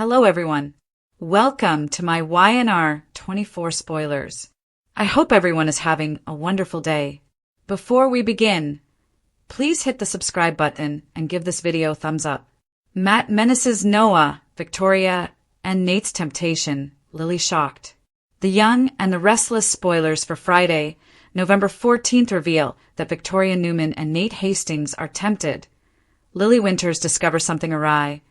Hello everyone. Welcome to my YNR 24 spoilers. I hope everyone is having a wonderful day. Before we begin, please hit the subscribe button and give this video a thumbs up. Matt menaces Noah, Victoria, and Nate's temptation. Lily shocked. The Young and the Restless spoilers for Friday, November 14th reveal that Victoria Newman and Nate Hastings are tempted. Lily Winters discovers something awry,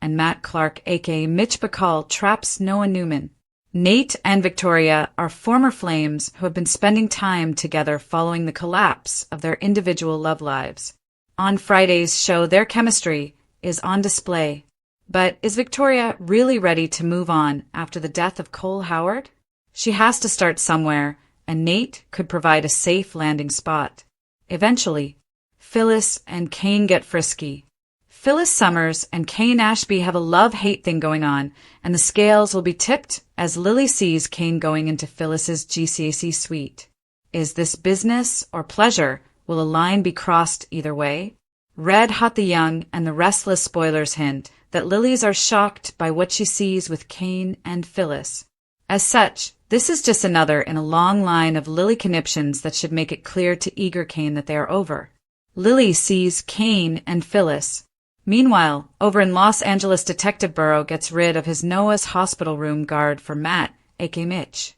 and Matt Clark, aka Mitch Bacall, traps Noah Newman. Nate and Victoria are former flames who have been spending time together following the collapse of their individual love lives. On Friday's show, their chemistry is on display. But is Victoria really ready to move on after the death of Cole Howard? She has to start somewhere, and Nate could provide a safe landing spot. Eventually, Phyllis and Kane get frisky. Phyllis Summers and Kane Ashby have a love-hate thing going on, and the scales will be tipped as Lily sees Kane going into Phyllis's GCAC suite. Is this business or pleasure? Will a line be crossed either way? Red Hot the Young and the Restless spoilers hint that Lilies are shocked by what she sees with Kane and Phyllis. As such, this is just another in a long line of Lily conniptions that should make it clear to eager Kane that they are over. Lily sees Kane and Phyllis. Meanwhile, over in Los Angeles, Detective Bureau gets rid of his Noah's hospital room guard for Matt, aka Mitch.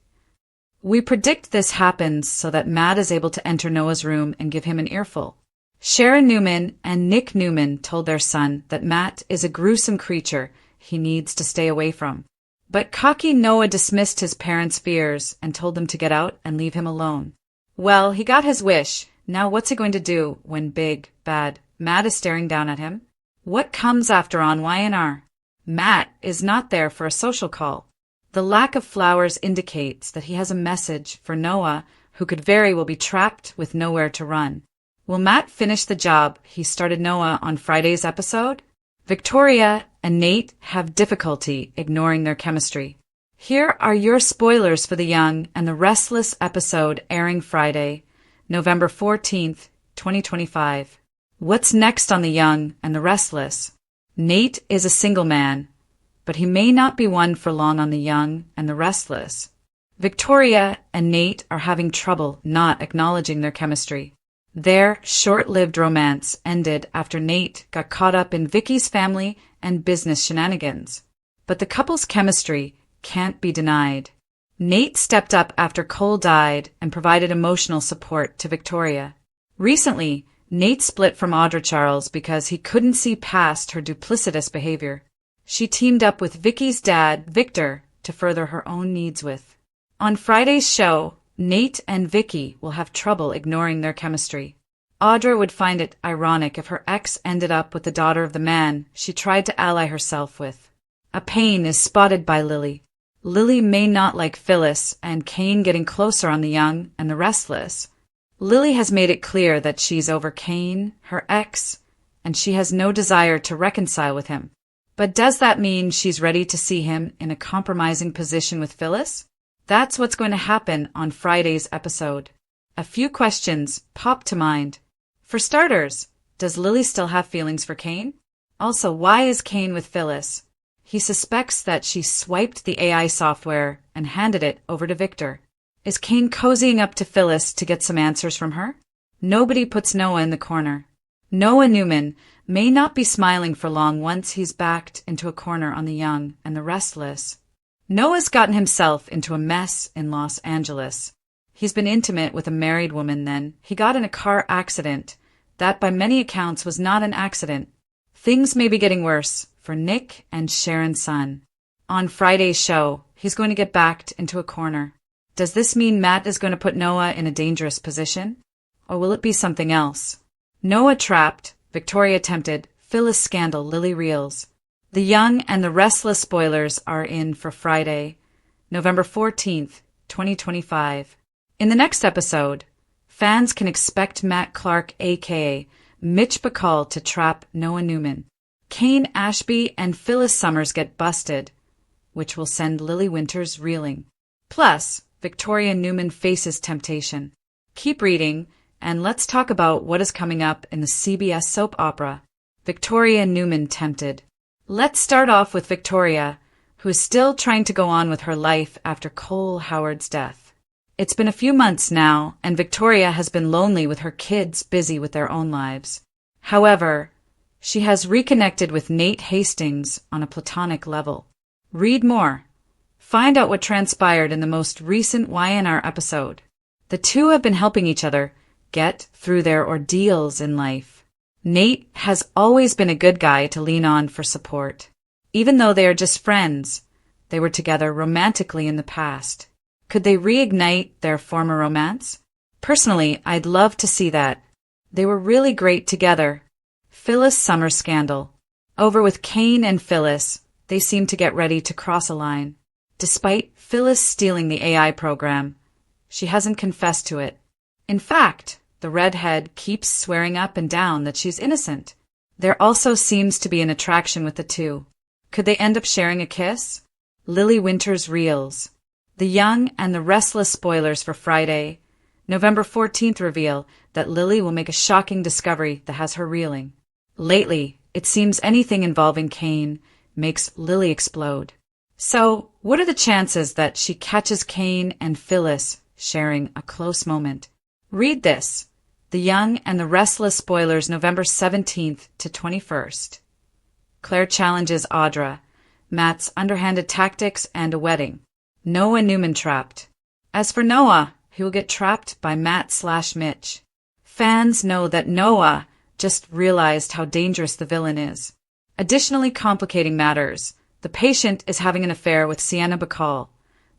We predict this happens so that Matt is able to enter Noah's room and give him an earful. Sharon Newman and Nick Newman told their son that Matt is a gruesome creature he needs to stay away from. But cocky Noah dismissed his parents' fears and told them to get out and leave him alone. Well, he got his wish. Now what's he going to do when big, bad Matt is staring down at him? What comes after on YNR? Matt is not there for a social call. The lack of flowers indicates that he has a message for Noah, who could very well be trapped with nowhere to run. Will Matt finish the job he started Noah on Friday's episode? Victoria and Nate have difficulty ignoring their chemistry. Here are your spoilers for The Young and the Restless episode airing Friday, November 14th, 2025. What's next on The Young and the Restless? Nate is a single man, but he may not be one for long on The Young and the Restless. Victoria and Nate are having trouble not acknowledging their chemistry. Their short-lived romance ended after Nate got caught up in Vicky's family and business shenanigans. But the couple's chemistry can't be denied. Nate stepped up after Cole died and provided emotional support to Victoria. Recently, Nate split from Audra Charles because he couldn't see past her duplicitous behavior. She teamed up with Vicky's dad, Victor, to further her own needs with. On Friday's show, Nate and Vicky will have trouble ignoring their chemistry. Audra would find it ironic if her ex ended up with the daughter of the man she tried to ally herself with. A pain is spotted by Lily. Lily may not like Phyllis and Kane getting closer on The Young and the Restless. Lily has made it clear that she's over Kane, her ex, and she has no desire to reconcile with him. But does that mean she's ready to see him in a compromising position with Phyllis? That's what's going to happen on Friday's episode. A few questions pop to mind. For starters, does Lily still have feelings for Kane? Also, why is Kane with Phyllis? He suspects that she swiped the AI software and handed it over to Victor. Is Kane cozying up to Phyllis to get some answers from her? Nobody puts Noah in the corner. Noah Newman may not be smiling for long once he's backed into a corner on The Young and the Restless. Noah's gotten himself into a mess in Los Angeles. He's been intimate with a married woman then. He got in a car accident. That by many accounts was not an accident. Things may be getting worse for Nick and Sharon's son. On Friday's show, he's going to get backed into a corner. Does this mean Matt is going to put Noah in a dangerous position? Or will it be something else? Noah trapped, Victoria tempted, Phyllis scandal, Lily reels. The Young and the Restless spoilers are in for Friday, November 14th, 2025. In the next episode, fans can expect Matt Clark, aka Mitch Bacall, to trap Noah Newman. Kane Ashby and Phyllis Summers get busted, which will send Lily Winters reeling. Plus, Victoria Newman faces temptation. Keep reading, and let's talk about what is coming up in the CBS soap opera, Victoria Newman Tempted. Let's start off with Victoria, who is still trying to go on with her life after Cole Howard's death. It's been a few months now, and Victoria has been lonely with her kids busy with their own lives. However, she has reconnected with Nate Hastings on a platonic level. Read more. Find out what transpired in the most recent YNR episode. The two have been helping each other get through their ordeals in life. Nate has always been a good guy to lean on for support. Even though they are just friends, they were together romantically in the past. Could they reignite their former romance? Personally, I'd love to see that. They were really great together. Phyllis Summer scandal. Over with Kane and Phyllis, they seem to get ready to cross a line. Despite Phyllis stealing the AI program, she hasn't confessed to it. In fact, the redhead keeps swearing up and down that she's innocent. There also seems to be an attraction with the two. Could they end up sharing a kiss? Lily Winters reels. The Young and the Restless spoilers for Friday, November 14th reveal that Lily will make a shocking discovery that has her reeling. Lately, it seems anything involving Kane makes Lily explode. So, what are the chances that she catches Kane and Phyllis sharing a close moment? Read this. The Young and the Restless spoilers November 17th to 21st. Claire challenges Audra, Matt's underhanded tactics and a wedding. Noah Newman trapped. As for Noah, he will get trapped by Matt/Mitch. Fans know that Noah just realized how dangerous the villain is. Additionally complicating matters, the patient is having an affair with Sienna Bacall,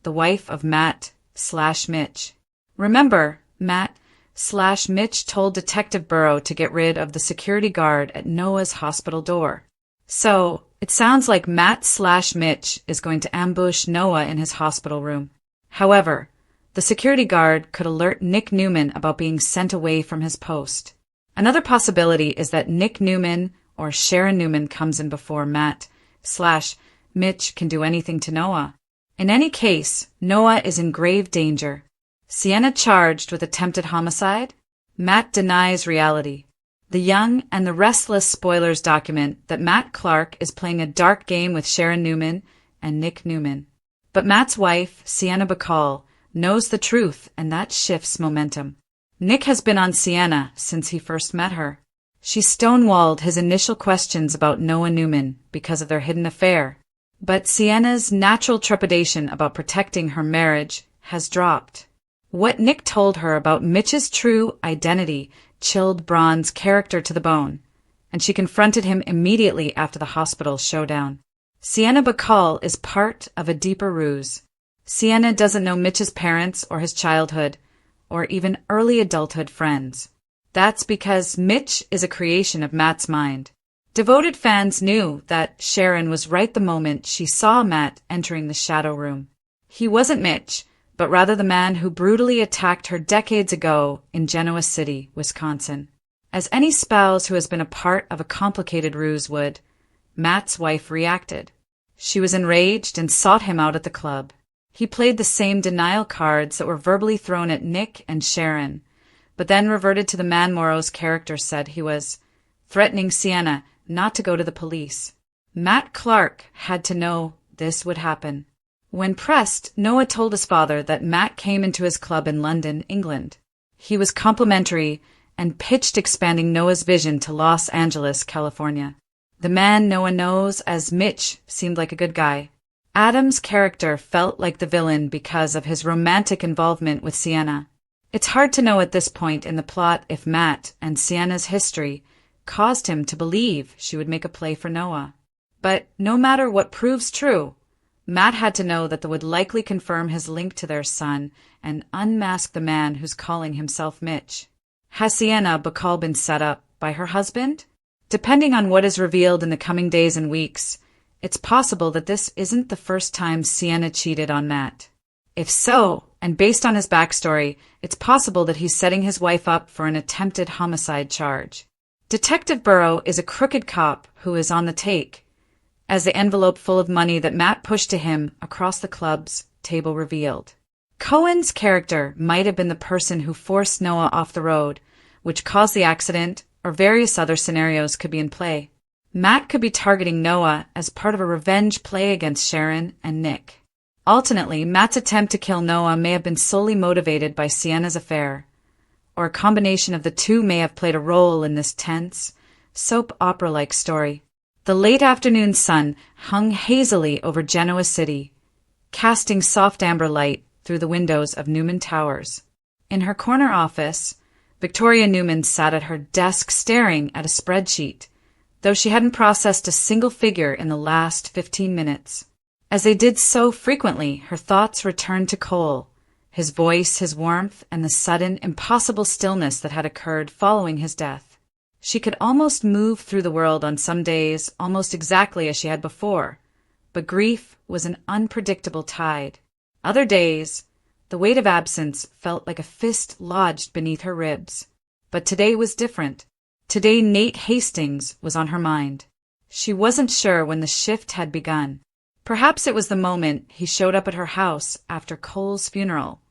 the wife of Matt/Mitch. Remember, Matt/Mitch told Detective Burrow to get rid of the security guard at Noah's hospital door. So, it sounds like Matt/Mitch is going to ambush Noah in his hospital room. However, the security guard could alert Nick Newman about being sent away from his post. Another possibility is that Nick Newman or Sharon Newman comes in before Matt/Mitch can do anything to Noah. In any case, Noah is in grave danger. Sienna charged with attempted homicide? Matt denies reality. The Young and the Restless spoilers document that Matt Clark is playing a dark game with Sharon Newman and Nick Newman. But Matt's wife, Sienna Bacall, knows the truth, and that shifts momentum. Nick has been on Sienna since he first met her. She stonewalled his initial questions about Noah Newman because of their hidden affair. But Sienna's natural trepidation about protecting her marriage has dropped. What Nick told her about Mitch's true identity chilled Braun's character to the bone, and she confronted him immediately after the hospital showdown. Sienna Bacall is part of a deeper ruse. Sienna doesn't know Mitch's parents or his childhood, or even early adulthood friends. That's because Mitch is a creation of Matt's mind. Devoted fans knew that Sharon was right the moment she saw Matt entering the shadow room. He wasn't Mitch, but rather the man who brutally attacked her decades ago in Genoa City, Wisconsin. As any spouse who has been a part of a complicated ruse would, Matt's wife reacted. She was enraged and sought him out at the club. He played the same denial cards that were verbally thrown at Nick and Sharon, but then reverted to the man Morrow's character said he was threatening Sienna not to go to the police. Matt Clark had to know this would happen. When pressed, Noah told his father that Matt came into his club in London, England. He was complimentary and pitched expanding Noah's vision to Los Angeles, California. The man Noah knows as Mitch seemed like a good guy. Adam's character felt like the villain because of his romantic involvement with Sienna. It's hard to know at this point in the plot if Matt and Sienna's history caused him to believe she would make a play for Noah. But no matter what proves true, Matt had to know that that would likely confirm his link to their son and unmask the man who's calling himself Mitch. Has Sienna Bacall been set up by her husband? Depending on what is revealed in the coming days and weeks, it's possible that this isn't the first time Sienna cheated on Matt. If so, and based on his backstory, it's possible that he's setting his wife up for an attempted homicide charge. Detective Burrow is a crooked cop who is on the take, as the envelope full of money that Matt pushed to him across the club's table revealed. Cohen's character might have been the person who forced Noah off the road, which caused the accident, or various other scenarios could be in play. Matt could be targeting Noah as part of a revenge play against Sharon and Nick. Alternately, Matt's attempt to kill Noah may have been solely motivated by Sienna's affair, or a combination of the two may have played a role in this tense, soap opera-like story. The late afternoon sun hung hazily over Genoa City, casting soft amber light through the windows of Newman Towers. In her corner office, Victoria Newman sat at her desk staring at a spreadsheet, though she hadn't processed a single figure in the last 15 minutes. As they did so frequently, her thoughts returned to Cole, his voice, his warmth, and the sudden, impossible stillness that had occurred following his death. She could almost move through the world on some days almost exactly as she had before, but grief was an unpredictable tide. Other days, the weight of absence felt like a fist lodged beneath her ribs. But today was different. Today Nate Hastings was on her mind. She wasn't sure when the shift had begun. Perhaps it was the moment he showed up at her house after Cole's funeral,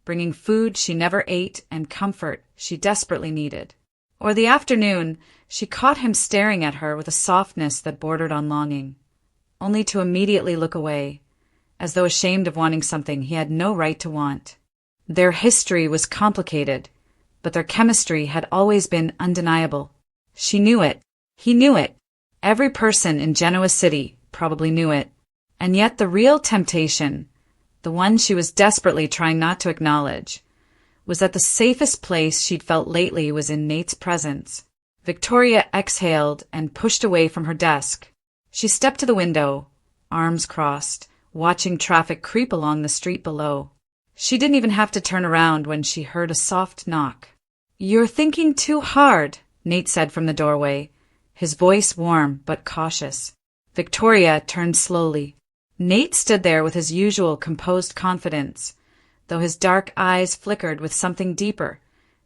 bringing food she never ate and comfort she desperately needed. Or the afternoon she caught him staring at her with a softness that bordered on longing, only to immediately look away, as though ashamed of wanting something he had no right to want. Their history was complicated, but their chemistry had always been undeniable. She knew it. He knew it. Every person in Genoa City probably knew it. And yet the real temptation, the one she was desperately trying not to acknowledge, was that the safest place she'd felt lately was in Nate's presence. Victoria exhaled and pushed away from her desk. She stepped to the window, arms crossed, watching traffic creep along the street below. She didn't even have to turn around when she heard a soft knock. "You're thinking too hard," Nate said from the doorway, his voice warm but cautious. Victoria turned slowly. Nate stood there with his usual composed confidence, though his dark eyes flickered with something deeper,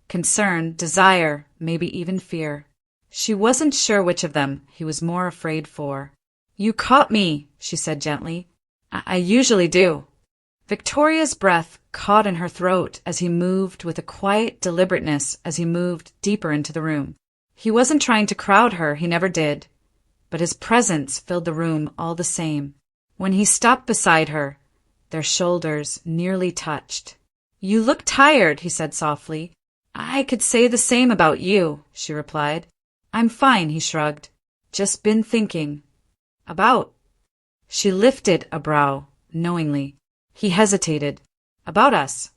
concern, desire, maybe even fear. She wasn't sure which of them he was more afraid for. "You caught me," she said gently. I usually do." Victoria's breath caught in her throat as he moved with a quiet deliberateness as he moved deeper into the room. He wasn't trying to crowd her, he never did, but his presence filled the room all the same. When he stopped beside her, their shoulders nearly touched. "You look tired," he said softly. "I could say the same about you," she replied. "I'm fine," he shrugged. "Just been thinking." "About?" She lifted a brow, knowingly. He hesitated. "About us."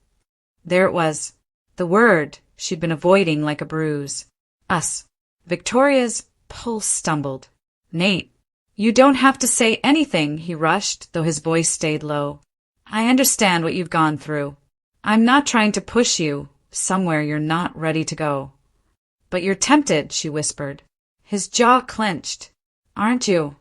There it was, the word she'd been avoiding like a bruise. Us. Victoria's pulse stumbled. "Nate, you don't have to say anything," he rushed, though his voice stayed low. "I understand what you've gone through. I'm not trying to push you somewhere you're not ready to go." "But you're tempted," she whispered. His jaw clenched. "Aren't you?"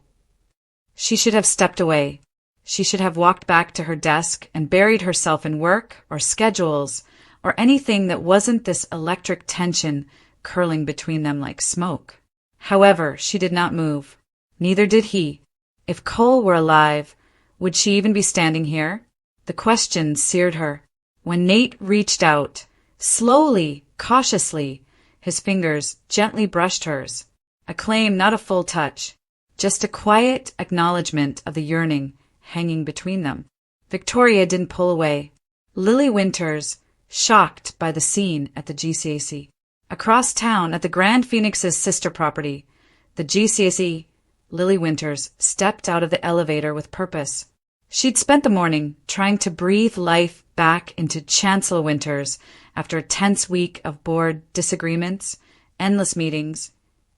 She should have stepped away. She should have walked back to her desk and buried herself in work or schedules or anything that wasn't this electric tension curling between them like smoke. However, she did not move. Neither did he. If Cole were alive, would she even be standing here? The question seared her. When Nate reached out, slowly, cautiously, his fingers gently brushed hers. A claim, not a full touch. Just a quiet acknowledgement of the yearning hanging between them. Victoria didn't pull away. Lily Winters, shocked by the scene at the GCAC. Across town, at the Grand Phoenix's sister property, the GCAC, Lily Winters stepped out of the elevator with purpose. She'd spent the morning trying to breathe life back into Chancellor Winters after a tense week of board disagreements, endless meetings,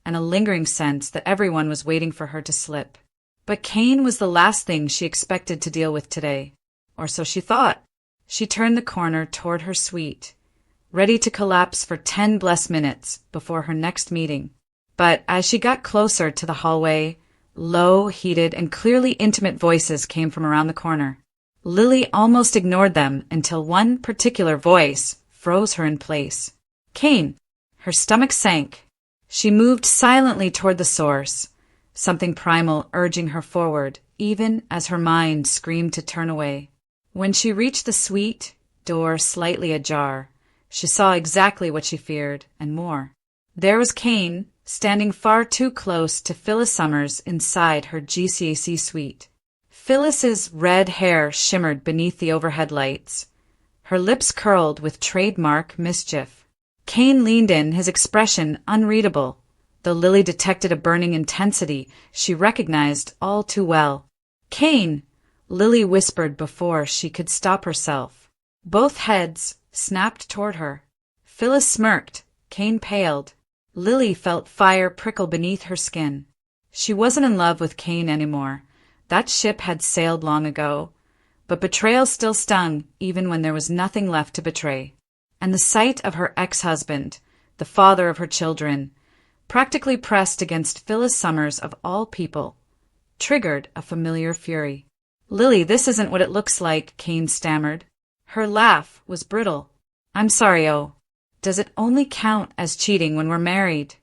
and a lingering sense that everyone was waiting for her to slip. But Kane was the last thing she expected to deal with today, or so she thought. She turned the corner toward her suite, ready to collapse for 10 blessed minutes before her next meeting. But as she got closer to the hallway, low, heated, and clearly intimate voices came from around the corner. Lily almost ignored them until one particular voice froze her in place. "Kane!" Her stomach sank. She moved silently toward the source, something primal urging her forward, even as her mind screamed to turn away. When she reached the suite, door slightly ajar, she saw exactly what she feared, and more. There was Kane, standing far too close to Phyllis Summers inside her GCAC suite. Phyllis's red hair shimmered beneath the overhead lights. Her lips curled with trademark mischief. Kane leaned in, his expression unreadable, though Lily detected a burning intensity she recognized all too well. "Kane," Lily whispered before she could stop herself. Both heads snapped toward her. Phyllis smirked, Kane paled. Lily felt fire prickle beneath her skin. She wasn't in love with Kane anymore. That ship had sailed long ago. But betrayal still stung, even when there was nothing left to betray. And the sight of her ex-husband, the father of her children, practically pressed against Phyllis Summers of all people, triggered a familiar fury. "Lily, this isn't what it looks like," Kane stammered. Her laugh was brittle. "I'm sorry, oh. Does it only count as cheating when we're married?"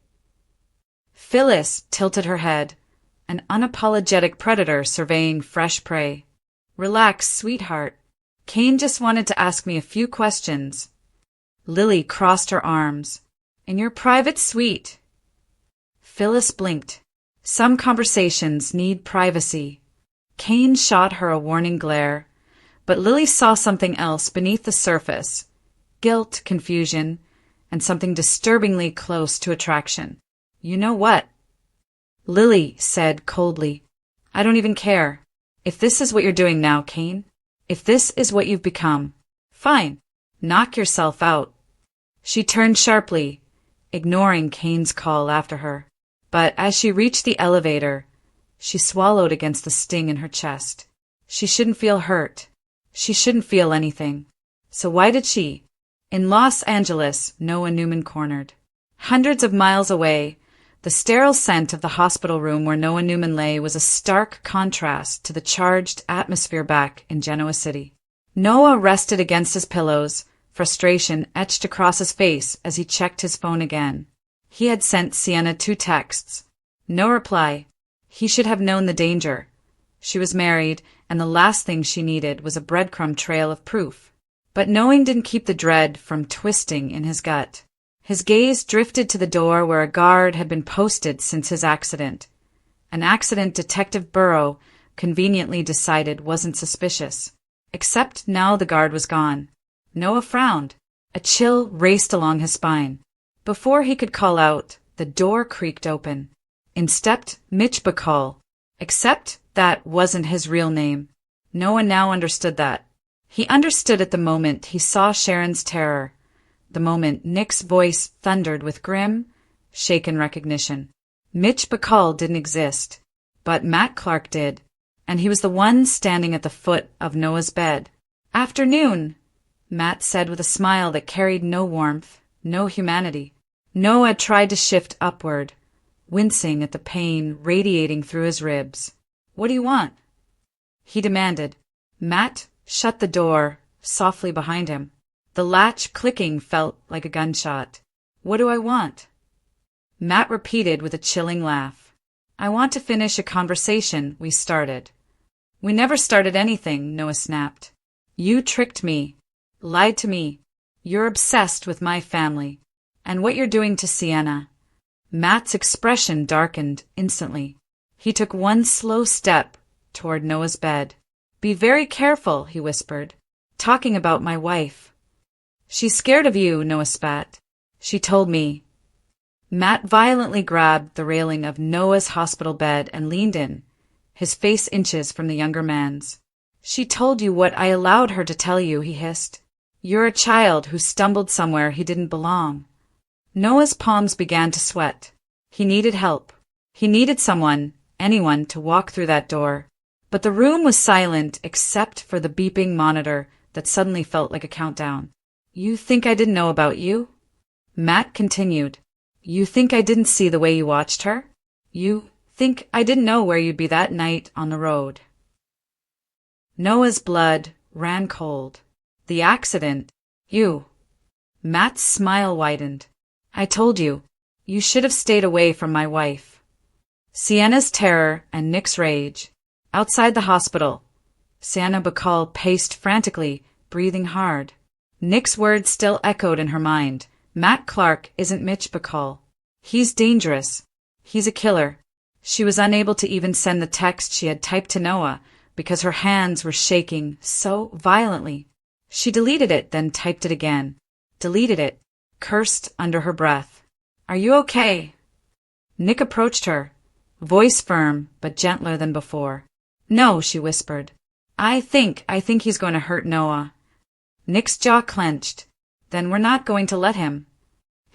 Phyllis tilted her head, an unapologetic predator surveying fresh prey. "Relax, sweetheart. Kane just wanted to ask me a few questions." Lily crossed her arms. "In your private suite." Phyllis blinked. Some conversations need privacy. Kane shot her a warning glare, but Lily saw something else beneath the surface. Guilt, confusion, and something disturbingly close to attraction. "You know what?" Lily said coldly. "I don't even care. If this is what you're doing now, Kane, if this is what you've become, fine. Knock yourself out." She turned sharply, ignoring Kane's call after her. But as she reached the elevator, she swallowed against the sting in her chest. She shouldn't feel hurt. She shouldn't feel anything. So why did she? In Los Angeles, Noah Newman cornered. Hundreds of miles away, the sterile scent of the hospital room where Noah Newman lay was a stark contrast to the charged atmosphere back in Genoa City. Noah rested against his pillows, frustration etched across his face as he checked his phone again. He had sent Sienna 2 texts. No reply. He should have known the danger. She was married, and the last thing she needed was a breadcrumb trail of proof. But knowing didn't keep the dread from twisting in his gut. His gaze drifted to the door where a guard had been posted since his accident. An accident Detective Burrow conveniently decided wasn't suspicious. Except now the guard was gone. Noah frowned. A chill raced along his spine. Before he could call out, the door creaked open. In stepped Mitch Bacall. Except that wasn't his real name. Noah now understood that. He understood at the moment he saw Sharon's terror, the moment Nick's voice thundered with grim, shaken recognition. Mitch Bacall didn't exist, but Matt Clark did, and he was the one standing at the foot of Noah's bed. "Afternoon," Matt said with a smile that carried no warmth, no humanity. Noah tried to shift upward, wincing at the pain radiating through his ribs. "What do you want?" he demanded. Matt shut the door softly behind him. The latch clicking felt like a gunshot. "What do I want?" Matt repeated with a chilling laugh. "I want to finish a conversation we started." "We never started anything," Noah snapped. "You tricked me, lied to me. You're obsessed with my family, and what you're doing to Sienna." Matt's expression darkened instantly. He took one slow step toward Noah's bed. "Be very careful," he whispered. "Talking about my wife." "She's scared of you," Noah spat. "She told me." Matt violently grabbed the railing of Noah's hospital bed and leaned in, his face inches from the younger man's. "She told you what I allowed her to tell you," he hissed. "You're a child who stumbled somewhere he didn't belong." Noah's palms began to sweat. He needed help. He needed someone, anyone, to walk through that door. But the room was silent except for the beeping monitor that suddenly felt like a countdown. "You think I didn't know about you?" Matt continued. "You think I didn't see the way you watched her? You think I didn't know where you'd be that night on the road?" Noah's blood ran cold. "The accident? You?" Matt's smile widened. "I told you. You should have stayed away from my wife." Sienna's terror and Nick's rage. Outside the hospital, Sienna Bacall paced frantically, breathing hard. Nick's words still echoed in her mind. "Matt Clark isn't Mitch Bacall. He's dangerous. He's a killer. She was unable to even send the text she had typed to Noah because her hands were shaking so violently. She deleted it, then typed it again. Deleted it, cursed under her breath. Are you okay? Nick approached her, voice firm but gentler than before. No, she whispered. I think he's going to hurt Noah. Nick's jaw clenched. Then we're not going to let him.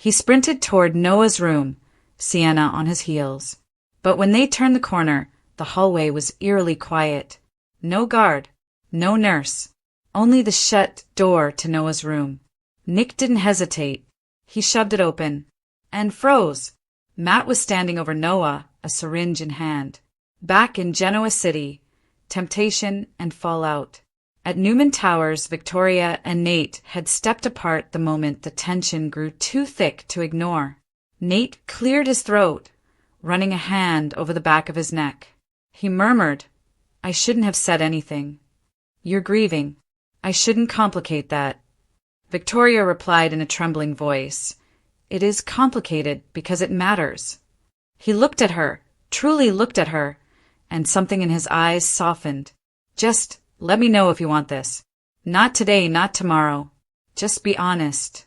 He sprinted toward Noah's room, Sienna on his heels. But when they turned the corner, the hallway was eerily quiet. No guard, no nurse, only the shut door to Noah's room. Nick didn't hesitate. He shoved it open and froze. Matt was standing over Noah, a syringe in hand. Back in Genoa City, temptation and fallout. At Newman Towers, Victoria and Nate had stepped apart the moment the tension grew too thick to ignore. Nate cleared his throat, running a hand over the back of his neck. He murmured, I shouldn't have said anything. You're grieving. I shouldn't complicate that. Victoria replied in a trembling voice, It is complicated because it matters. He looked at her, truly looked at her, and something in his eyes softened. Just let me know if you want this. Not today, not tomorrow. Just be honest.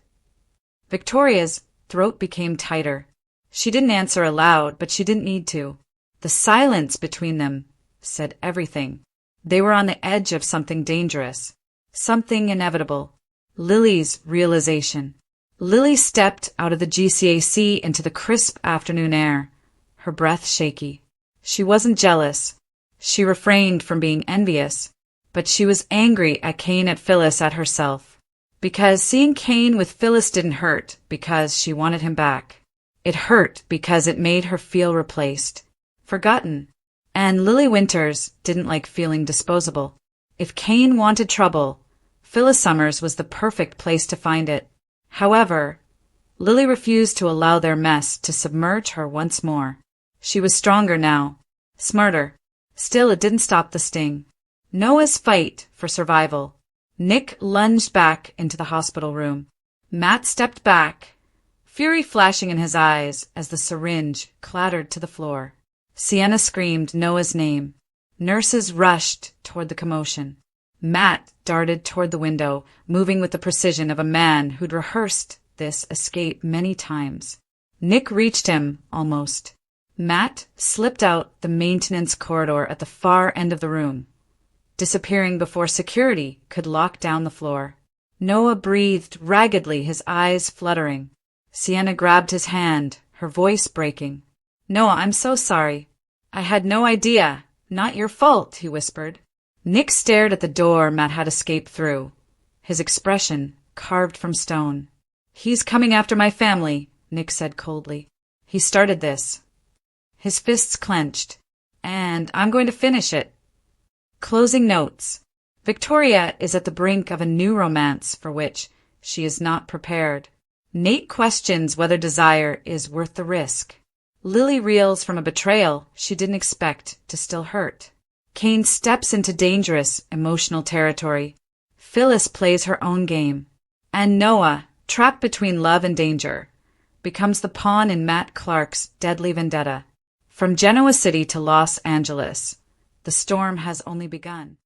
Victoria's throat became tighter. She didn't answer aloud, but she didn't need to. The silence between them said everything. They were on the edge of something dangerous, something inevitable. Lily's realization. Lily stepped out of the GCAC into the crisp afternoon air, her breath shaky. She wasn't jealous. She refrained from being envious, but she was angry at Cain, at Phyllis, at herself. Because seeing Cain with Phyllis didn't hurt because she wanted him back. It hurt because it made her feel replaced, forgotten. And Lily Winters didn't like feeling disposable. If Cain wanted trouble, Phyllis Summers was the perfect place to find it. However, Lily refused to allow their mess to submerge her once more. She was stronger now, smarter. Still, it didn't stop the sting. Noah's fight for survival. Nick lunged back into the hospital room. Matt stepped back, fury flashing in his eyes as the syringe clattered to the floor. Sienna screamed Noah's name. Nurses rushed toward the commotion. Matt darted toward the window, moving with the precision of a man who'd rehearsed this escape many times. Nick reached him, almost. Matt slipped out the maintenance corridor at the far end of the room, disappearing before security could lock down the floor. Noah breathed raggedly, his eyes fluttering. Sienna grabbed his hand, her voice breaking. Noah, I'm so sorry. I had no idea. Not your fault, he whispered. Nick stared at the door Matt had escaped through, his expression carved from stone. He's coming after my family, Nick said coldly. He started this. His fists clenched. And I'm going to finish it. Closing notes. Victoria is at the brink of a new romance for which she is not prepared. Nate questions whether desire is worth the risk. Lily reels from a betrayal she didn't expect to still hurt. Cain steps into dangerous emotional territory. Phyllis plays her own game. And Noah, trapped between love and danger, becomes the pawn in Matt Clark's deadly vendetta. From Genoa City to Los Angeles, the storm has only begun.